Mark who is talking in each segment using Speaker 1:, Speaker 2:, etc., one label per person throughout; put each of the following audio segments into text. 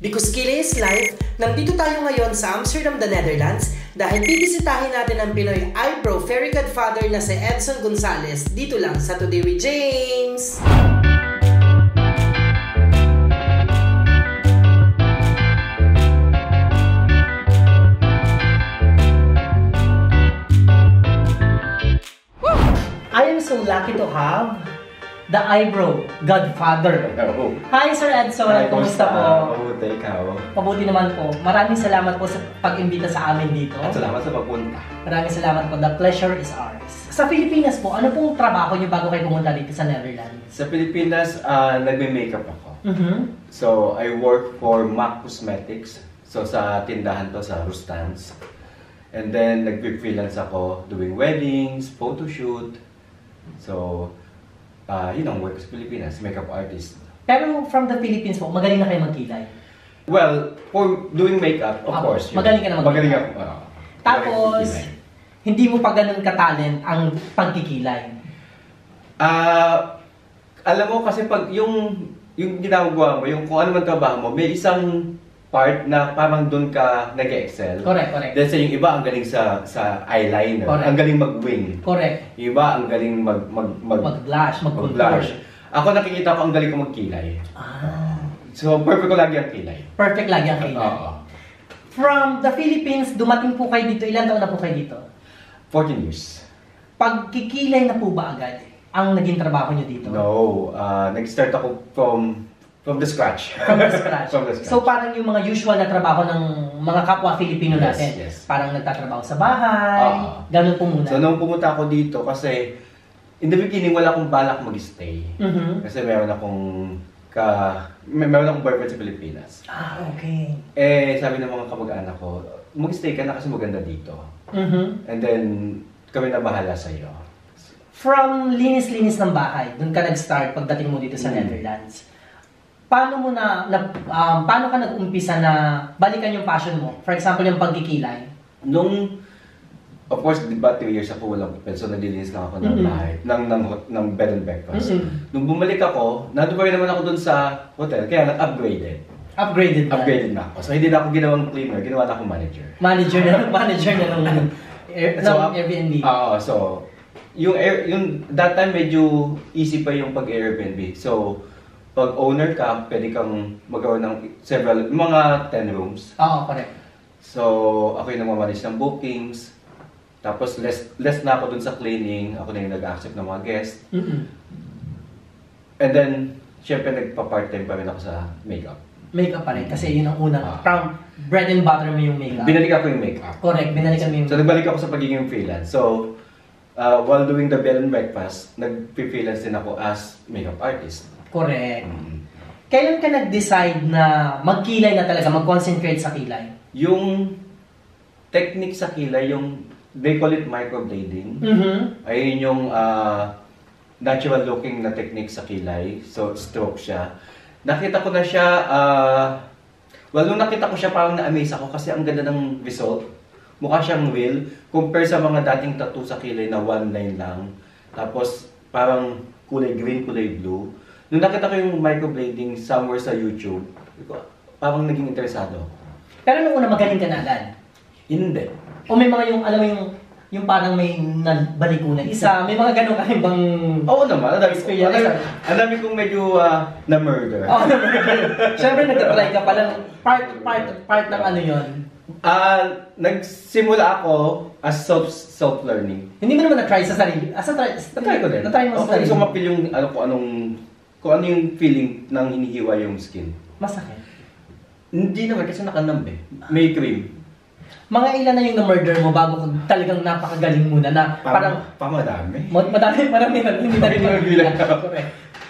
Speaker 1: Because Kili is life, nandito tayo ngayon sa Amsterdam, the Netherlands dahil bibisitahin natin ang Pinoy eyebrow fairy godfather na si Edson Gonzalez dito lang sa Today with James! I am so lucky to have the eyebrow godfather.
Speaker 2: Oh.
Speaker 1: Hi Sir Edson, kumusta po?
Speaker 2: Mabuti, ikaw.
Speaker 1: Mabuti naman po. Maraming salamat po sa pag-imbita sa amin dito.
Speaker 2: At salamat sa pagpunta.
Speaker 1: Maraming salamat po. The pleasure is ours. Sa Pilipinas po, ano pong trabaho niyo bago kayo pumunta dito sa Netherlands?
Speaker 2: Sa Pilipinas, nagme-makeup ako. So, I work for MAC Cosmetics. So, sa tindahan to sa Rustans. And then, nag-freelance ako doing weddings, photoshoot. So, yun ang work sa Pilipinas, makeup artist.
Speaker 1: Pero from the Philippines po, magaling na kayo magkilay?
Speaker 2: Well, for doing makeup, of course.
Speaker 1: Magaling ka na magkilay?
Speaker 2: Magaling ako.
Speaker 1: Tapos, hindi mo pa ganun ka-talent ang pagkikilay?
Speaker 2: Alam mo kasi pag yung ginagawa mo, yung kung ano man trabaho mo, may isang part na parang doon ka nag-excel.
Speaker 1: Correct, correct.
Speaker 2: Then sa yung iba ang galing sa eyeliner,
Speaker 1: Correct.
Speaker 2: ang galing mag-wing.
Speaker 1: Correct.
Speaker 2: Yung iba ang galing
Speaker 1: mag-blush,
Speaker 2: mag-blush. Ako nakikita ko ang galing ko magkilay. So perfect ko lagi ang kilay.
Speaker 1: Perfect lagi ang kilay. From the Philippines, dumating po kayo dito. Ilan taon na po kayo dito?
Speaker 2: 14 years.
Speaker 1: Pagkikilay na po ba agad ang naging trabaho niyo dito?
Speaker 2: No, nag-start ako from the scratch.
Speaker 1: From the scratch.
Speaker 2: From the scratch.
Speaker 1: So parang yung mga usual na trabaho ng mga kapwa Filipino natin.
Speaker 2: Yes.
Speaker 1: Parang nagtatrabaho sa bahay. Ganun po muna.
Speaker 2: So nung pumunta ako dito kasi in the beginning wala akong balak mag-stay. Kasi meron akong boyfriend sa Pilipinas.
Speaker 1: Okay.
Speaker 2: Sabi ng mga kamag-anak ko, mag-stay ka na kasi maganda dito. And then kami na bahala sa iyo.
Speaker 1: From linis-linis ng bahay, doon ka nag-start pagdating mo dito sa Netherlands. Paano paano ka nag-umpisa na balikan yung passion mo? For example, yung pagkikilay.
Speaker 2: Of course, di ba 2 years ako walang hotel, so naglilinis lang ako ng bahay, ng bed and breakfast. Nung bumalik ako, nandun pa rin naman ako dun sa hotel, kaya nag-upgraded. Upgraded na ako. So hindi na ako ginawang cleaner, ginawa na akong manager. Manager na ng
Speaker 1: Airbnb.
Speaker 2: So yung that time medyo easy pa yung pag-Airbnb. So pag owner ka, pwede kang magawa ng mga 10 rooms.
Speaker 1: Correct.
Speaker 2: So, ako yung namamanage ng bookings. Tapos, less na ako dun sa cleaning. Ako na yung nag-accept ng mga guests. And then, syempre, nagpa-part-time pa rin ako sa makeup.
Speaker 1: Makeup pa rin, kasi yun ang una. Bread and butter mo yung makeup.
Speaker 2: Binalik ako yung makeup.
Speaker 1: Correct, binalikan mo yung
Speaker 2: So, nagbalik ako sa pagiging freelance. So, while doing the bed and breakfast, nag-freelance din ako as makeup artist.
Speaker 1: Correct. Kailan ka nag-decide na magkilay na talaga, mag-concentrate sa kilay?
Speaker 2: Yung technique sa kilay, they call it microblading. Ayun yung natural looking na technique sa kilay. So, stroke siya. Nakita ko na siya, nung nakita ko siya, parang na-amaze ako kasi ang ganda ng result. Mukha siyang real. Compare sa mga dating tattoo sa kilay na one line lang. Tapos, parang kulay green, kulay blue. Nung nakita ko yung microblading somewhere sa YouTube, parang naging interesado ako. Pero
Speaker 1: nung una magaling ka na agad?
Speaker 2: Hindi.
Speaker 1: O may mga alam mo yung parang may nabalikunan isa, may mga ganun ka rin bang...
Speaker 2: Oo naman, ang dami kong medyo na-murder.
Speaker 1: Siyempre nagtatry ka palang part ng ano yun?
Speaker 2: Nagsimula ako as self-learning.
Speaker 1: Hindi mo naman na-try sa sarili?
Speaker 2: Na-try ko din.
Speaker 1: Na-try mo sa sarili?
Speaker 2: Gusto mapil yung kung ano yung feeling ng hinihiwa yung skin.
Speaker 1: Masakit? Hindi
Speaker 2: naman kasi nakanamb eh. May cream.
Speaker 1: Mga ilan na yung na-murder mo bago talagang napakagaling muna na parang...
Speaker 2: Madami.
Speaker 1: Marami na. Hindi na rin
Speaker 2: magbilang ka.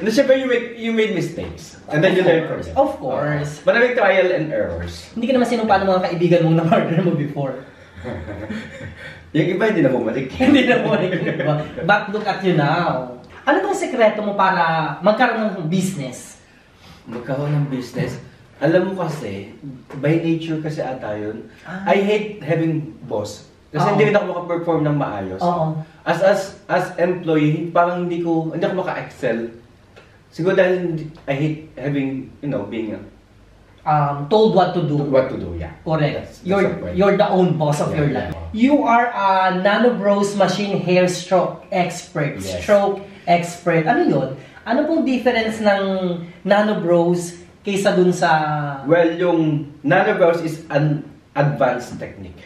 Speaker 2: And siyempre, you made mistakes. And then you learn from it.
Speaker 1: Of course.
Speaker 2: Maraming trial and errors.
Speaker 1: Hindi ka naman sinumpa ng mga kaibigan mong na-murder mo before.
Speaker 2: Yung iba hindi na bumalik.
Speaker 1: Hindi na bumalik. But look at you now. Ano bang sekreto mo para magkaroon ng business?
Speaker 2: Magkaroon ng business? Alam mo kasi, by nature kasi ata yun, I hate having boss. Kasi hindi rin ako maka-perform ng maayos. As employee, parang hindi ako maka-excel. Siguro dahil I hate having, being
Speaker 1: told what to do.
Speaker 2: What to do, yeah.
Speaker 1: Correct.
Speaker 2: That's the point.
Speaker 1: You're the own boss of your life. You are a Nano Bros machine hair stroke expert.
Speaker 2: Yes.
Speaker 1: Stroke expert. Ano yun? Ano pong difference ng Nano Bros kaysa dun sa...
Speaker 2: Well, yung Nano Bros is an advanced technique.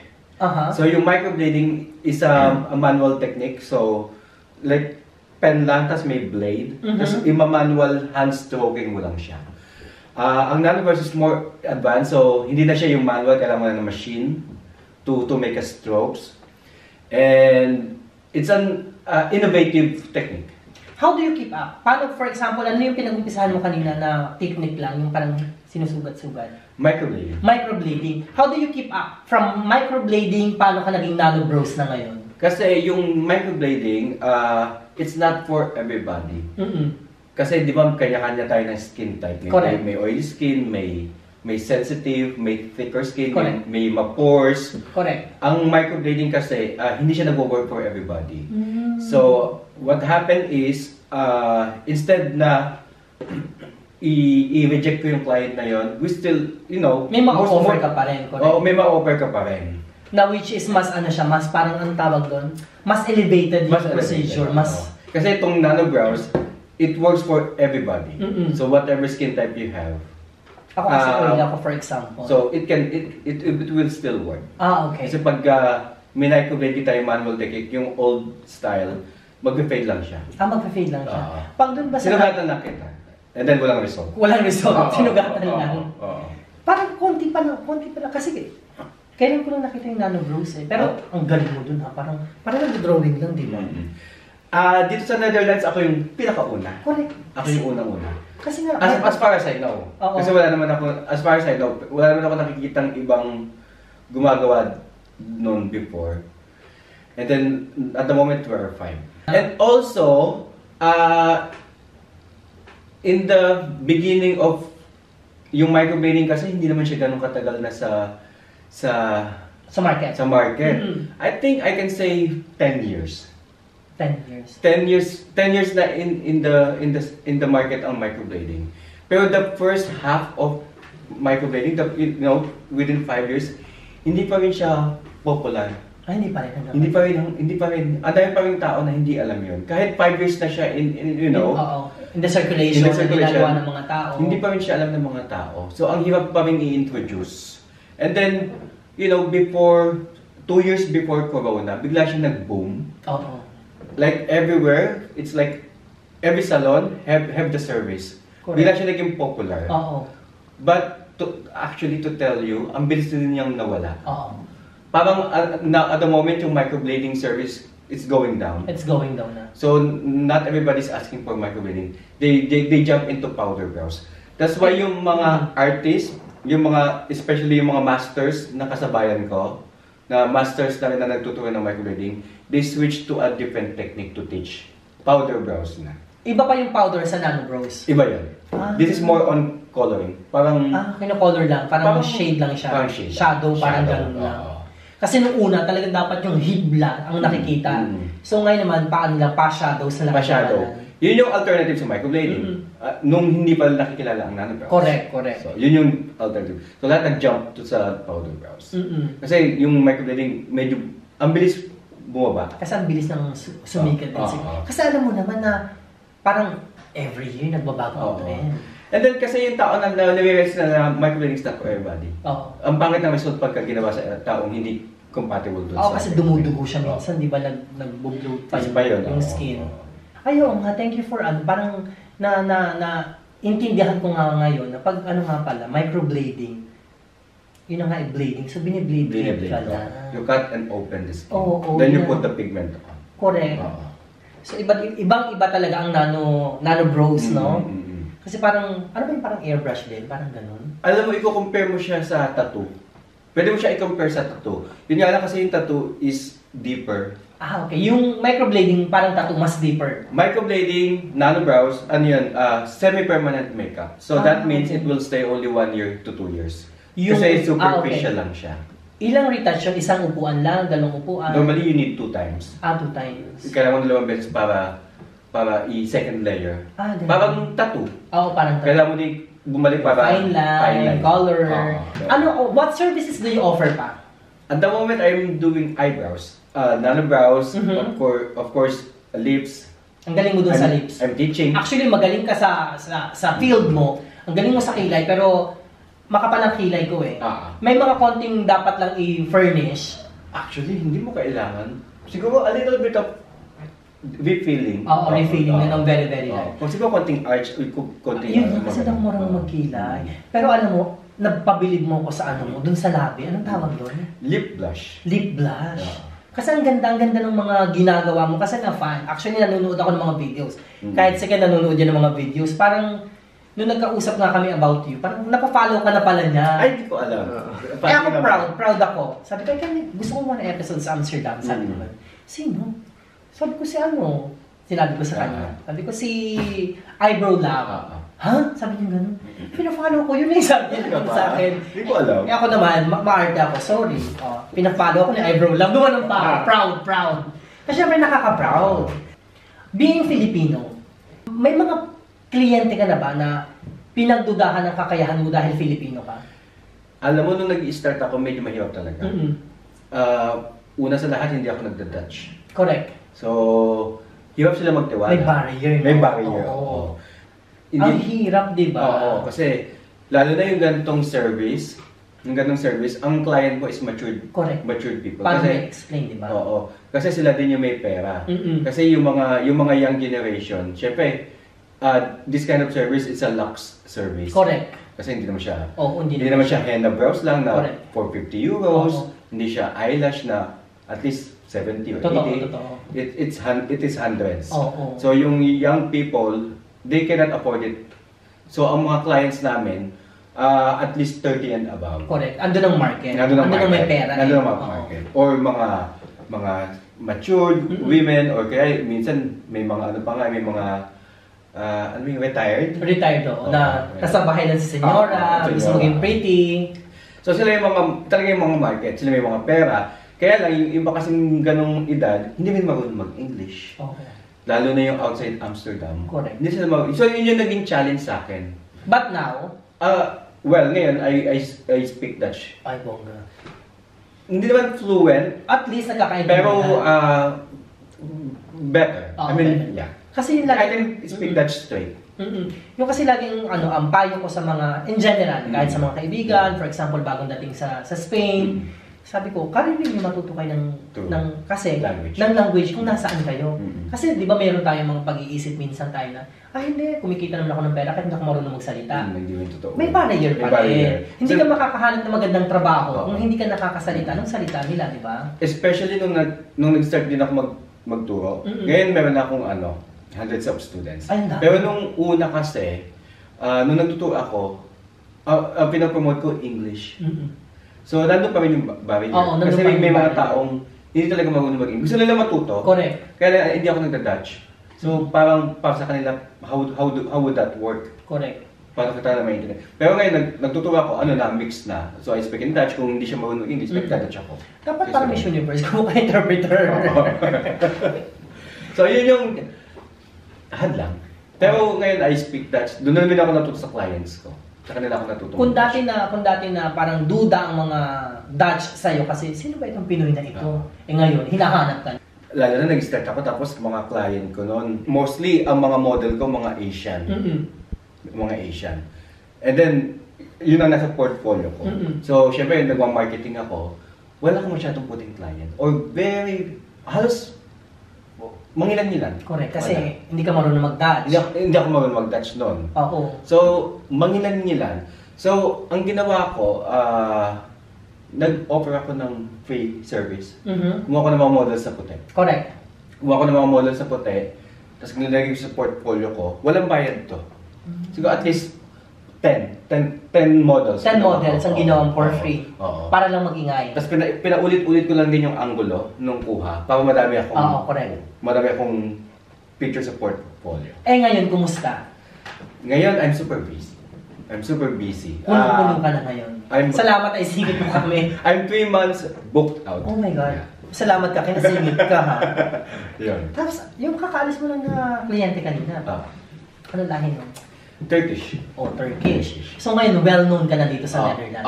Speaker 2: So yung microblading is a manual technique. So, like, pen lang, tas may blade. Tas ima-manual hand stroking mo lang siya. Ang Nano Bros is more advanced, so hindi na siya yung manual, kailangan mo na ng machine to make a strokes. And it's an innovative technique.
Speaker 1: How do you keep up? Paano, for example, ano yung pinag-umpisahan mo kanina na technique lang, yung parang sinusugat-sugat?
Speaker 2: Microblading.
Speaker 1: Microblading. How do you keep up? From microblading, paano ka naging Nano Bros na ngayon?
Speaker 2: Kasi yung microblading, it's not for everybody. Kasi di ba kanya-kanya tayo ng skin type. May oily skin, may sensitive, may thicker skin, may ma-pores.
Speaker 1: Correct.
Speaker 2: Ang microblading kasi, hindi siya nag-work for everybody. So, what happened is, instead na i-reject ko yung client na yon, we still, you know...
Speaker 1: May ma-offer ka pa rin, correct?
Speaker 2: Oo, may ma-offer ka pa rin.
Speaker 1: Na which is mas ano siya, mas parang ang tawag doon, mas elevated yung procedure, mas...
Speaker 2: Kasi itong Nano Brows, it works for everybody. So whatever skin type you have.
Speaker 1: Ako kasi oily ako, for example.
Speaker 2: So it will still work.
Speaker 1: Okay.
Speaker 2: Kasi pag microblade kita yung manual technique, yung old style, mag-fade lang siya.
Speaker 1: Mag-fade lang siya. Pag doon ba sa...
Speaker 2: Sinugatan na kita. And then walang result.
Speaker 1: Walang result. Sinugatan lang.
Speaker 2: Oo.
Speaker 1: Parang konti pa lang. Kasi kailan ko lang nakita yung Nano Bros eh. Pero ang galing mo dun ha. Parang nag-drawing lang, di ba?
Speaker 2: Dito sa Netherlands, ako yung pinakauna.
Speaker 1: Correct.
Speaker 2: Ako yung unang-una.
Speaker 1: Kasi nga...
Speaker 2: As far as I know. Kasi as far as I know, wala naman ako nakikitang ibang gumagawa noon before. And then, at the moment, we are 5. And also, in the beginning of yung microblading kasi hindi naman siya ganun katagal na sa market. I think I can say 10 years.
Speaker 1: 10 years.
Speaker 2: 10 years na in the market ang microblading. Pero the first half of microblading, within 5 years, hindi pa rin siya popular.
Speaker 1: Hindi pa rin.
Speaker 2: Hindi pa rin. Ang dami pa rin tao na hindi alam yun. Kahit 5 years na siya in
Speaker 1: the circulation, na ginagawa ng mga tao.
Speaker 2: Hindi pa rin siya alam ng mga tao. So, ang hirap pa rin i-introduce. And then, before, 2 years before Corona, bigla siya nag-boom. Like everywhere, it's like every salon have the service.
Speaker 1: Correct.
Speaker 2: Bigla siya naging popular. But actually to tell you, ang bilis din niyang nawala. Parang at the moment yung microblading service it's going down.
Speaker 1: It's going down na.
Speaker 2: So not everybody's asking for microblading. They jump into powder brows. That's why yung mga artists, especially yung mga masters na kasabayan ko, na masters na rin na nagtuturo ng microblading, they switch to a different technique to teach. Powder brows na.
Speaker 1: Iba pa yung powder sa Nano Bros?
Speaker 2: Iba yun. This is more on coloring. Parang...
Speaker 1: kino-color lang. Parang shade lang siya.
Speaker 2: Parang shade.
Speaker 1: Shadow, parang ganun lang. Kasi nung una, talagang dapat yung hibla ang nakikita. So ngayon naman, pa-shadows na lang.
Speaker 2: Pa-shadow. Yun yung alternative sa microblading. Nung hindi pa nakikilala ang Nano Brows.
Speaker 1: Correct.
Speaker 2: So, yun yung alternative. So, lahat nag-jump to sa powder brows. Kasi yung microblading, medyo, ang bilis bumaba.
Speaker 1: Kasi ang bilis ng sumikat din. Kasi alam mo naman na parang every year nagbabago ang trend.
Speaker 2: And then, kasi yung tao na nare-realize na microblading is not for everybody. Ang pangit na result pagka ginawa sa taong hindi compatible doon sa...
Speaker 1: kasi dumudugo siya minsan, di ba nag-bloat pa yung skin. Ayun nga, thank you for parang intindihan ko nga ngayon na pag microblading, yun na nga blading. So biniblade ka na.
Speaker 2: You cut and open the skin.
Speaker 1: Then
Speaker 2: you put the pigment on.
Speaker 1: Correct. So ibang-iba talaga ang Nano Bros, no? Kasi parang, parang airbrush din? Parang ganun?
Speaker 2: Alam mo, i-compare mo siya sa tattoo. Pwede mo siya i-compare sa tattoo. Yun nga lang kasi yung tattoo is deeper.
Speaker 1: Okay. Yung microblading, parang tattoo, mas deeper.
Speaker 2: Microblading, Nano Brows, semi-permanent makeup. So that means it will stay only 1 year to 2 years. Kasi superficial lang siya.
Speaker 1: Ilang retouch yun? Isang upuan lang? Dalawang upuan?
Speaker 2: Normally, you need 2 times.
Speaker 1: 2 times.
Speaker 2: Kailangan mo 2 beses para i-second layer.
Speaker 1: Ganun.
Speaker 2: Parang tattoo.
Speaker 1: Parang tattoo.
Speaker 2: Kailangan mo bumalik para
Speaker 1: Fine line, color. What services do you offer pa?
Speaker 2: At the moment, I'm doing eyebrows, nanobrows, of course, lips.
Speaker 1: Ang galing mo dun sa lips.
Speaker 2: I'm teaching.
Speaker 1: Actually, magaling ka sa field mo. Ang galing mo sa kilay, pero makapal ang kilay ko eh. May mga konting dapat lang i-furnish.
Speaker 2: Actually, hindi mo kailangan. Siguro a little bit of refilling.
Speaker 1: Oo, refilling na ng very, very light.
Speaker 2: Kung siguro konting arch, konting...
Speaker 1: Yun, kasi daw marunong magkilay. Pero alam mo, nagpabilib mo ko sa ano mo, dun sa labi. Anong tawag doon?
Speaker 2: Lip blush.
Speaker 1: Lip blush. Kasi ang ganda ng mga ginagawa mo. Kasi na-fan. Actually, nanonood ako ng mga videos. Kahit second nanonood yan ng mga videos, parang nung nagkausap nga kami about you, parang napafollow ka na pala niya.
Speaker 2: Ay, hindi ko alam.
Speaker 1: Kaya ako proud ako. Sabi ko, gusto ko mga episode sa Amsterdam. Sabi ko, sino? Sabi ko si ano? Sinabi ko sa kanya. Sabi ko si Eyebrow Lab. Ha? Sabi niya gano'n. Pinafollow ko yun eh. Sabi niya sa akin.
Speaker 2: Hindi ko alam.
Speaker 1: Eh ako naman, ma-arte ako. Sorry. Pinafollow ako ni Eyebrow Lab. Dumanong pa ako. Proud. Kasi syempre nakaka-proud. Being Filipino, may mga kliyente ka na ba na pinagdudahan ng kakayahan mo dahil Filipino ka?
Speaker 2: Alam mo, nung nag-start ako, medyo mahirap talaga. Una sa lahat, hindi ako nagda-Dutch.
Speaker 1: Correct.
Speaker 2: So, hirap sila magtiwala.
Speaker 1: May barrier.
Speaker 2: May barrier,
Speaker 1: oo. Ang hirap, di ba?
Speaker 2: Oo, kasi lalo na yung ganitong service, ang client ko is matured people.
Speaker 1: Paano
Speaker 2: kasi,
Speaker 1: explain, di ba?
Speaker 2: Oo. Kasi sila din yung may pera. Kasi yung mga young generation, syempre, this kind of service is a lux service.
Speaker 1: Correct.
Speaker 2: Kasi hindi naman siya,
Speaker 1: hindi
Speaker 2: naman siya henna brows lang na for 50 euros. Hindi siya eyelash na at least 70 or 80.
Speaker 1: Totoo.
Speaker 2: It is hundreds.
Speaker 1: Oo.
Speaker 2: So yung young people, they cannot afford it. So ang mga clients namin, at least 30 and above.
Speaker 1: Correct. Andun ang market.
Speaker 2: Andun ang
Speaker 1: may pera.
Speaker 2: Andun ang market. Or mga matured women, or kaya minsan may mga ano pa nga, may mga retired.
Speaker 1: Retired, na nasa bahay lang si senyora, gusto maging pretty.
Speaker 2: So sila yung talaga yung mga market, sila may mga pera. Kaya lang, yung iba kasing ganong edad, hindi rin marunong mag-English. Lalo na yung outside Amsterdam.
Speaker 1: Correct.
Speaker 2: Hindi sila so yun yung naging challenge sa akin.
Speaker 1: But now?
Speaker 2: Well, ngayon, I speak Dutch.
Speaker 1: Ay, bongga.
Speaker 2: Hindi naman fluent.
Speaker 1: At least nagkakaintindihan.
Speaker 2: Pero, better. I mean, yeah.
Speaker 1: Kasi
Speaker 2: I can speak Dutch straight.
Speaker 1: Yung kasi laging ang payo ko sa mga, in general, kahit sa mga kaibigan, for example, bagong dating sa Spain, sabi ko, karinig niyo matuto kayo ng language kung nasaan kayo. Kasi di ba mayroon tayong mga pag-iisip minsan tayo na, hindi, kumikita naman ako ng pera kahit hindi ako marunong magsalita.
Speaker 2: Hindi yun totoo.
Speaker 1: May barrier pa rin. Hindi ka makakahanap ng magandang trabaho kung hindi ka nakakasalita ng salita nila, di ba?
Speaker 2: Especially nung nag-start din ako magturo. Ngayon meron akong hundreds of students. Pero nung una kasi, nung nagtuturo ako, pinapromote ko English. So, nandun pa rin yung barrier. Kasi may mga taong hindi talaga marunong mag-English. Gusto nila matuto.
Speaker 1: Correct.
Speaker 2: Kaya hindi ako nagda-Dutch. So, parang para sa kanila, how would that work?
Speaker 1: Correct.
Speaker 2: Paano kita na maintindihan. Pero ngayon, nagtuturo ako, mix na. So, I speak in Dutch. Kung hindi siya marunong English, nagda-Dutch ako.
Speaker 1: Dapat parang Miss Universe, kung ka-interpreter.
Speaker 2: So, yun yung hadlang. Pero ngayon, I speak Dutch. Doon na rin ako natuto sa clients ko. Sa kanila ako natuto.
Speaker 1: Kung dati na parang duda ang mga Dutch sa'yo kasi sino ba itong Pinoy na ito? Ngayon, hinahanap ka.
Speaker 2: Lalo na nag-start ako tapos mga client ko noon. Mostly, ang mga model ko, mga Asian. Mga Asian. And then, yun ang nasa portfolio ko. So, syempre, nagwa-marketing ako. Wala akong masyadong puting client. Or halos, mangilan-ngilan.
Speaker 1: Correct, kasi hindi ka marunong mag-Dutch.
Speaker 2: Hindi ako marunong mag-Dutch noon. So, mangilan-ngilan. So, ang ginawa ko, nag-offer ako ng free service. Kumuha ko ng mga models sa puti.
Speaker 1: Correct.
Speaker 2: Kumuha ko ng mga models sa puti, tapos nilagay ko sa portfolio ko, walang bayad to. Siguro at least 10 models.
Speaker 1: 10 models ang ginawang for free. Para lang mag-ingay.
Speaker 2: Tapos pinaulit-ulit ko lang din yung angulo nung kuha para marami akong picture sa portfolio.
Speaker 1: Ngayon, kumusta?
Speaker 2: Ngayon, I'm super busy.
Speaker 1: Punong-puno ka na ngayon. Salamat ay singit mo kami.
Speaker 2: I'm 3 months booked out.
Speaker 1: Oh my God. Salamat ka, kinasingit ka ha.
Speaker 2: Yun.
Speaker 1: Tapos, yung kakaalis mo lang na kliyente kanina. Ano lahi mo?
Speaker 2: Turkish.
Speaker 1: O Turkish. So ngayon, well-known ka na dito sa Netherlands.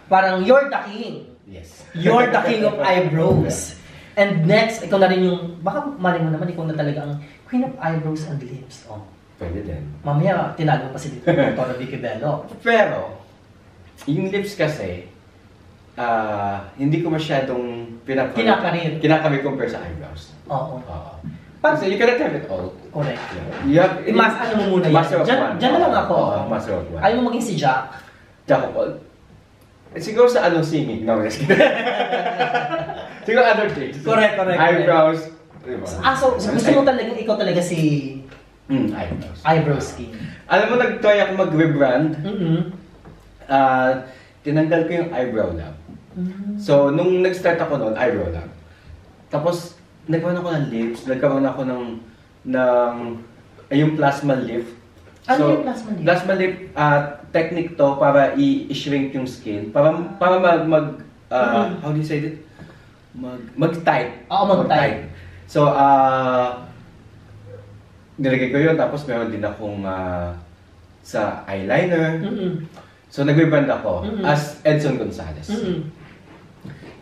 Speaker 1: Parang you're the king.
Speaker 2: Yes.
Speaker 1: You're the king of eyebrows. And next, ikaw na rin yung, baka mali mo naman, ikaw na talaga ang queen of eyebrows and lips. Oh.
Speaker 2: Pwede din.
Speaker 1: Mamaya, tinago pa si Dr. Vicky Bello.
Speaker 2: Pero, yung lips kasi, hindi ko masyadong kinakarir compare sa eyebrows.
Speaker 1: Oo.
Speaker 2: Kasi you cannot have it all.
Speaker 1: Correct.
Speaker 2: Yeah.
Speaker 1: Ano mo muna yan?
Speaker 2: Master of one.
Speaker 1: Diyan na lang ako.
Speaker 2: Master of one.
Speaker 1: Ayaw mo maging si Jack?
Speaker 2: Jack of all. Siguro sa singing. No, just kidding. Siguro other things.
Speaker 1: Correct.
Speaker 2: Eyebrows. Diba?
Speaker 1: So gusto mo talaga, ikaw talaga si...
Speaker 2: Eyebrows.
Speaker 1: Eyebrows king.
Speaker 2: Alam mo, nag-try ako mag-rebrand. Tinanggal ko yung eyebrow lab. So, nung nag-start ako noon, eyebrow lab. Tapos, nagkaroon ako ng lips, nagkaroon ako ng yung plasma lift.
Speaker 1: Ano yung plasma lift?
Speaker 2: Plasma lift, technique to para i-shrink yung skin. Para how do you say it? Mag-tight.
Speaker 1: Oo, mag-tight.
Speaker 2: So, nilagay ko yun, tapos meron din akong sa eyeliner. So, nag-rebrand ako as Edson Gonzalez.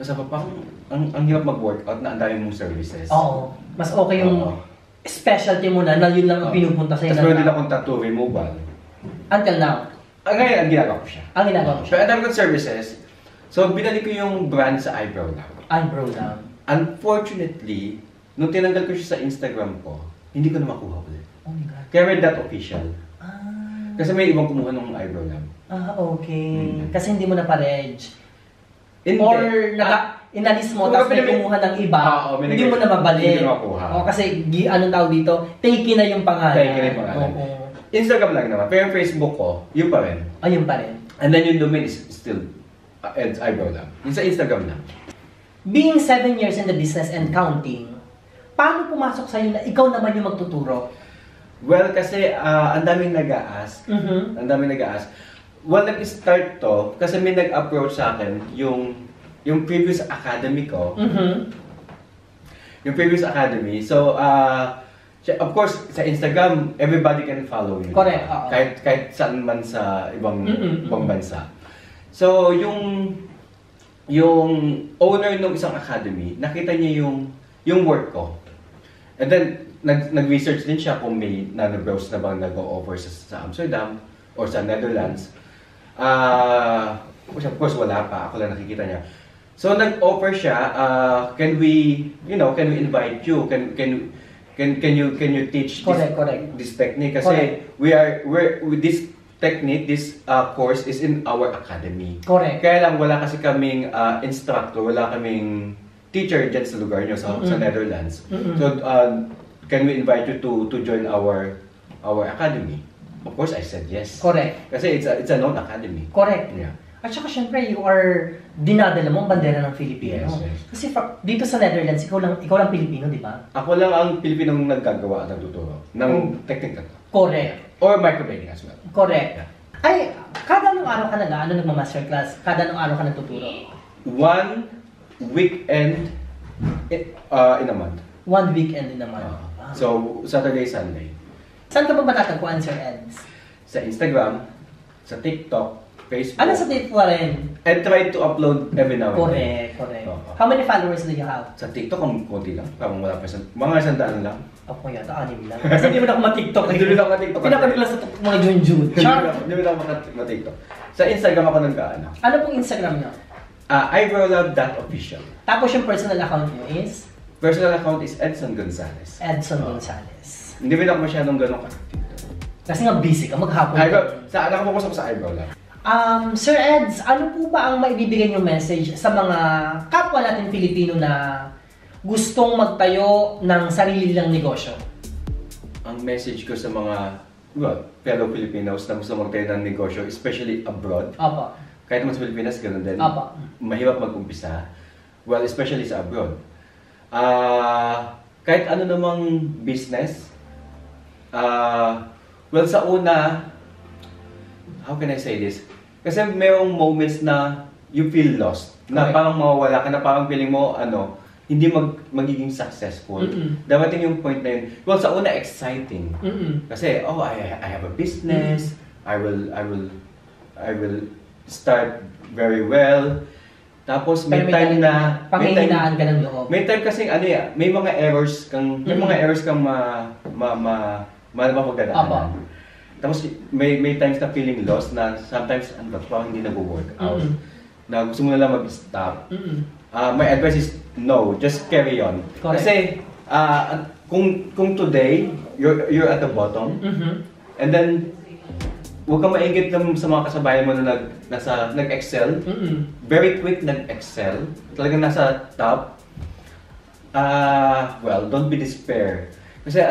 Speaker 2: Tapos ako, parang ang hirap mag-workout na ang dami mong services.
Speaker 1: Oo. Mas okay yung specialty mo na yun lang ang pinupunta sa'yo.
Speaker 2: Tapos meron din akong tattoo removal.
Speaker 1: Until now?
Speaker 2: Ngayon, ang ginagawa ko siya.
Speaker 1: Ang ginagawa ko siya?
Speaker 2: Pero ang dami kong services. So, binalik ko yung brand sa eyebrow lab.
Speaker 1: Eyebrow lab.
Speaker 2: Unfortunately, nung tinanggal ko siya sa Instagram ko, hindi ko na makuha ulit.
Speaker 1: Oh my God.
Speaker 2: Kaya may that official. Kasi may ibang kumuha ng eyebrow lab.
Speaker 1: Okay. Kasi hindi mo na pa-reg.
Speaker 2: Hindi.
Speaker 1: Or inalis mo, tapos may kumuha ng iba, hindi mo na mabalik.
Speaker 2: Hindi mo makuha.
Speaker 1: Kasi anong tawag dito, take na yung pangalan.
Speaker 2: Take na yung pangalan. Instagram lang naman. Pero yung Facebook ko, yun pa rin.
Speaker 1: Yun pa rin.
Speaker 2: And then yung domain is still Ed's Eyebrow Lab. Yung sa Instagram lang.
Speaker 1: Being 7 years in the business and counting, paano pumasok sa'yo na ikaw naman yung magtuturo?
Speaker 2: Well, kasi ang daming nag-a-ask. Ang daming nag-a-ask. Well, nag-start to, kasi may nag-approach sa akin yung previous academy ko. Yung previous academy. So, of course, sa Instagram, everybody can follow you.
Speaker 1: Correct.
Speaker 2: Kahit saan man sa ibang bansa. So, yung owner ng isang academy, nakita niya yung work ko. And then, nag-research din siya kung may nanobrows na bang nag-o-offer sa Amsterdam or sa Netherlands. Of course, wala pa. Ako lang nakikita niya. So, nag-offer siya, can we invite you? Can you teach this technique? Kasi this technique, this course is in our academy.
Speaker 1: Correct.
Speaker 2: Kaya lang wala kasi kaming instructor, wala kaming teacher dyan sa lugar nyo, sa Netherlands. So, can we invite you to join our academy? Of course, I said yes.
Speaker 1: Correct.
Speaker 2: Kasi it's a known academy.
Speaker 1: Correct.
Speaker 2: Yeah.
Speaker 1: At saka syempre, dinadala mo ang bandera ng Filipino.
Speaker 2: Yes.
Speaker 1: Kasi dito sa Netherlands, ikaw lang Pilipino, di ba?
Speaker 2: Ako lang ang Pilipinong naggagawa at nagtuturo ng technique na to.
Speaker 1: Correct.
Speaker 2: Or microblading as well.
Speaker 1: Correct.
Speaker 2: Yeah.
Speaker 1: Ay, kada anong araw ka nagma-masterclass? Kada anong araw ka nagtuturo?
Speaker 2: 1 weekend in a month.
Speaker 1: 1 weekend in a month.
Speaker 2: So, Saturday, Sunday.
Speaker 1: Saan ka ba matatagpuan, Sir Eds?
Speaker 2: Sa Instagram, sa TikTok, Facebook.
Speaker 1: Ano sa TikTok rin?
Speaker 2: And try to upload every now and then.
Speaker 1: Correct. How many followers do you have?
Speaker 2: Sa TikTok, ang konti lang. Parang wala pa mga 100 lang.
Speaker 1: Ako yata, 6 lang. Kasi hindi mo na ako ma-TikTok.
Speaker 2: Hindi mo na ako ma-TikTok.
Speaker 1: Pinapanood lang sa mga June.
Speaker 2: Hindi mo na ako ma-TikTok. Sa Instagram ako nag-ano.
Speaker 1: Ano pong Instagram niyo?
Speaker 2: Eyebrowlab.official.
Speaker 1: Tapos yung personal account niyo is?
Speaker 2: Personal account is Edson Gonzalez.
Speaker 1: Edson Gonzalez.
Speaker 2: Hindi mo na ako masyadong ganun ka-active.
Speaker 1: Kasi nga busy ka, maghapon.
Speaker 2: Nakapokus ako sa eyebrow lab.
Speaker 1: Sir Eds, ano po ba ang maibibigay niyong message sa mga kapwa natin Pilipino na gustong magtayo ng sarili nilang negosyo?
Speaker 2: Ang message ko sa mga fellow Filipinos na gusto magtayo ng negosyo, especially abroad.
Speaker 1: Opo.
Speaker 2: Kahit naman sa Pilipinas, ganoon din.
Speaker 1: Opo.
Speaker 2: Mahirap mag-umpisa. Well, especially sa abroad. Kahit ano namang business, well, sa una, how can I say this? Kasi mayroong moments na you feel lost. Na parang mawawala ka, na parang feeling mo, hindi magiging successful. Dapating yung point na yun. Well, sa una, exciting. Kasi, I have a business. I will start very well. Tapos may time na
Speaker 1: panghihinaan ka ng loob.
Speaker 2: May time kasi may mga errors kang mapagdadaanan. Tapos may times na feeling lost na sometimes hindi nag-work out. Na gusto mo na lang mag-stop. My advice is no, just carry on.
Speaker 1: Correct.
Speaker 2: Kasi kung today you're at the bottom and then huwag kang maingit sa mga kasabayan mo na nag-excel. Very quick nag-excel. Talagang nasa top. Well, don't be despair. Kasi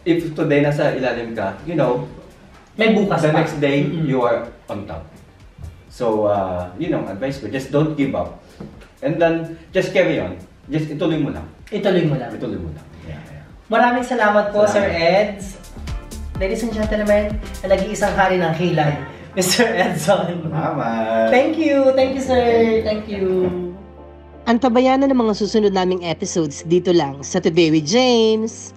Speaker 2: if today nasa ilalim ka,
Speaker 1: may bukas
Speaker 2: the
Speaker 1: pa.
Speaker 2: next day, you are on top. So, advice ko, just don't give up. And then, just carry on. Just ituloy mo lang.
Speaker 1: Ituloy mo lang.
Speaker 2: Yeah.
Speaker 1: Maraming salamat po, Sir Eds. Ladies and gentlemen, na nag-iisang hari ng kilay, Mr. Edson.
Speaker 2: Salamat.
Speaker 1: Thank you, sir. Thank you.
Speaker 3: Antabayan na ng mga susunod naming episodes dito lang sa Today with James.